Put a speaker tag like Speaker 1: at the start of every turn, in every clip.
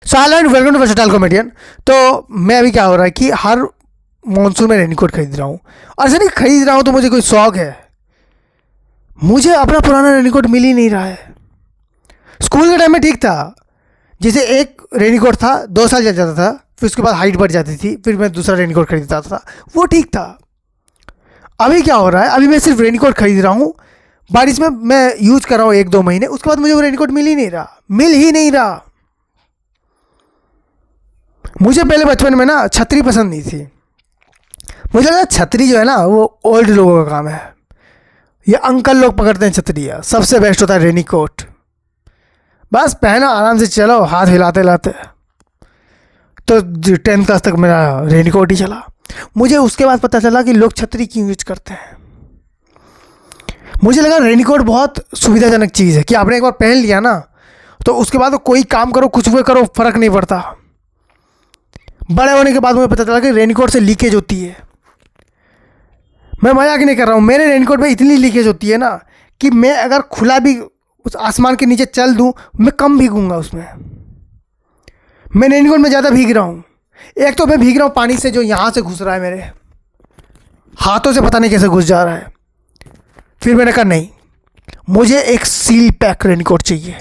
Speaker 1: Silent welcome to versatile comedian. तो मैं अभी क्या हो रहा है कि हर मॉनसून में रेनकोट खरीद रहा हूँ। और ऐसा नहीं खरीद रहा हूँ तो मुझे कोई शौक है, मुझे अपना पुराना रेनकोट मिल ही नहीं रहा है। स्कूल के टाइम में ठीक था, जैसे एक रेनकोट था 2 साल चल जाता था, फिर उसके बाद हाइट बढ़ जाती थी, फिर मैं दूसरा रेनकोट खरीदता था, वो ठीक था। अभी क्या हो रहा है, अभी मैं सिर्फ रेनकोट खरीद रहा हूँ, बारिश में मैं यूज़ कर रहा हूँ 1-2 महीने, उसके बाद मुझे वो रेनकोट मिल ही नहीं रहा। मुझे पहले बचपन में ना छतरी पसंद नहीं थी। मुझे लगा छतरी जो है ना वो ओल्ड लोगों का काम है, ये अंकल लोग पकड़ते हैं छतरी। है सबसे बेस्ट होता है रेनीकोट, बस पहनो आराम से चलो हाथ हिलाते हिलाते। तो 10th क्लास तक मेरा रेनीकोट ही चला। मुझे उसके बाद पता चला कि लोग छतरी क्यों यूज करते हैं। मुझे लगा रेनीकोट बहुत सुविधाजनक चीज़ है कि आपने एक बार पहन लिया ना तो उसके बाद कोई काम करो कुछ भी करो फर्क नहीं पड़ता। बड़े होने के बाद मुझे पता चला कि रेनकोट से लीकेज होती है। मैं मजाक नहीं कर रहा हूँ, मेरे रेनकोट में इतनी लीकेज होती है ना कि मैं अगर खुला भी उस आसमान के नीचे चल दूँ मैं कम भीगूंगा उसमें। मैं रेनकोट में ज़्यादा भीग रहा हूँ। एक तो मैं भीग रहा हूँ पानी से जो यहाँ से घुस रहा है, मेरे हाथों से पता नहीं कैसे घुस जा रहा है। फिर मैंने कहा नहीं, मुझे एक सील पैक रेनकोट चाहिए।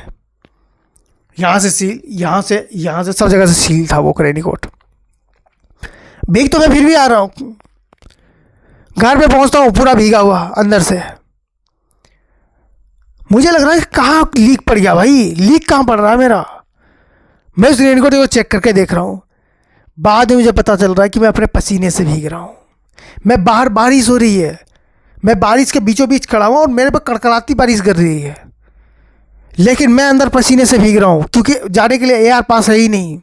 Speaker 1: यहाँ से सील, यहाँ से सब जगह से सील था वो रेनकोट। भीग तो मैं फिर भी आ रहा हूँ, घर पे पहुँचता हूँ पूरा भीगा हुआ अंदर से। मुझे लग रहा है कहाँ लीक पड़ गया भाई, लीक कहाँ पड़ रहा है मेरा। मैं उस रेनकोट को चेक करके देख रहा हूँ, बाद में मुझे पता चल रहा है कि मैं अपने पसीने से भीग रहा हूँ। मैं बाहर बारिश हो रही है, मैं बारिश के बीचों बीच खड़ा हूँ और मेरे पर कड़कड़ाती बारिश गिर रही है, लेकिन मैं अंदर पसीने से भीग रहा हूँ क्योंकि जाने के लिए एयर पास है ही नहीं।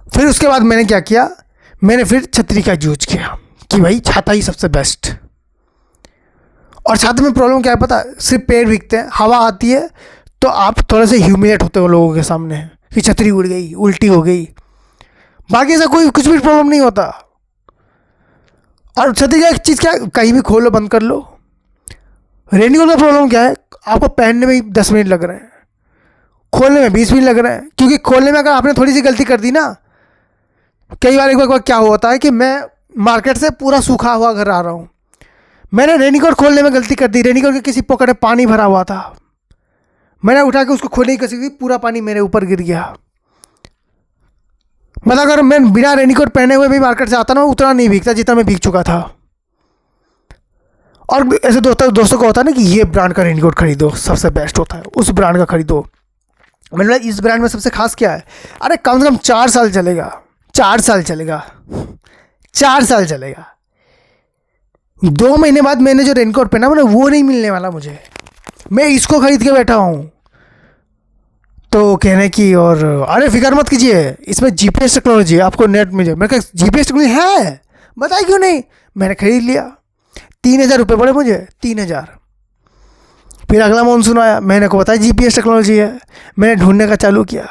Speaker 1: फिर उसके बाद मैंने क्या किया, मैंने फिर छतरी का यूज किया कि भाई छाता ही सबसे बेस्ट। और छाते में प्रॉब्लम क्या है पता, सिर्फ पैर भीगते हैं, हवा आती है तो आप थोड़े से ह्यूमिलेट होते हो लोगों के सामने कि छतरी उड़ गई, उल्टी हो गई। बाकी ऐसा कोई कुछ भी प्रॉब्लम नहीं होता। और छतरी का एक चीज़ क्या, कहीं भी खोलो बंद कर लो। रेनकोट का प्रॉब्लम क्या है, आपको पहनने में ही 10 मिनट लग रहे हैं, खोलने में 20 मिनट लग रहे हैं। क्योंकि खोलने में अगर आपने थोड़ी सी गलती कर दी ना, कई बार एक बार क्या होता है कि मैं मार्केट से पूरा सूखा हुआ घर आ रहा हूँ, मैंने रेनकोट खोलने में गलती कर दी, रेनकोट के किसी पॉकेट में पानी भरा हुआ था, मैंने उठा के उसको खोलने की कोशिश की, पूरा पानी मेरे ऊपर गिर गया। मतलब अगर मैं बिना रेनकोट पहने हुए भी मार्केट से आता ना, उतना नहीं भीगता जितना मैं भीग चुका था। और ऐसे दोस्तों को होता है ना कि ये ब्रांड का रेनकोट खरीदो सबसे बेस्ट होता है, उस ब्रांड का खरीदो। मैंने इस ब्रांड में सबसे खास क्या है, अरे कम से कम 4 साल चलेगा, 4 साल चलेगा, 4 साल चलेगा। 2 महीने बाद मैंने जो रेनकोट पहना मैंने वो नहीं मिलने वाला मुझे, मैं इसको खरीद के बैठा हूँ। तो कहने की और अरे फिक्र मत कीजिए, इसमें GPS टेक्नोलॉजी है, आपको नेट में मैं कहा GPS टेक्नोलॉजी है, बताइए क्यों नहीं। मैंने खरीद लिया, 3000 रुपये पड़े मुझे, 3000। फिर अगला मॉनसून आया, मैंने को बताया GPS टेक्नोलॉजी है, मैंने ढूंढने का चालू किया।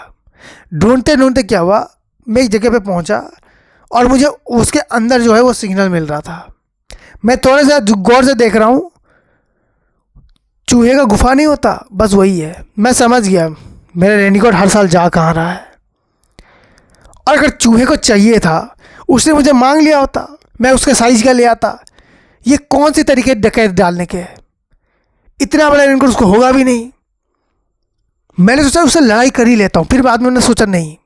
Speaker 1: ढूंढते ढूंढते क्या हुआ, मैं एक जगह पे पहुंचा और मुझे उसके अंदर जो है वो सिग्नल मिल रहा था। मैं थोड़े से गौर से देख रहा हूँ, चूहे का गुफा नहीं होता, बस वही है। मैं समझ गया मेरा रेनकोट हर साल जा कहाँ रहा है। और अगर चूहे को चाहिए था उसने मुझे मांग लिया होता, मैं उसके साइज का ले आता। ये कौन से तरीके डकैत डालने के, इतना बड़ा रेनकोट उसको होगा भी नहीं। मैंने सोचा उससे लड़ाई कर ही लेता हूँ, फिर बाद में मैंने सोचा नहीं,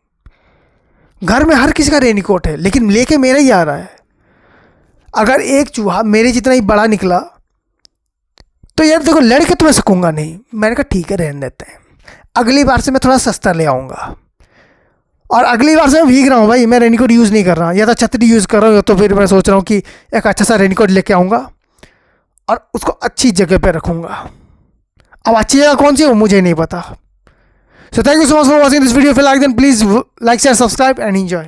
Speaker 1: घर में हर किसी का रेनकोट है लेकिन लेके मेरा ही आ रहा है। अगर एक चूहा मेरे जितना ही बड़ा निकला तो यार देखो लड़ के तो मैं सकूंगा नहीं। मैंने कहा ठीक है रहने देते हैं, अगली बार से मैं थोड़ा सस्ता ले आऊँगा। और अगली बार से मैं भीग रहा हूँ भाई, मैं रेनकोट यूज़ नहीं कर रहा, या तो छतरी यूज़ कर रहा हूँ, तो फिर मैं सोच रहा हूँ कि एक अच्छा सा रेनकोट लेके आऊँगा और उसको अच्छी जगह पे रखूँगा। अब अच्छी जगह कौन सी है वो मुझे नहीं पता। So thank you so much for watching this video. If you like then please like, share, subscribe and enjoy.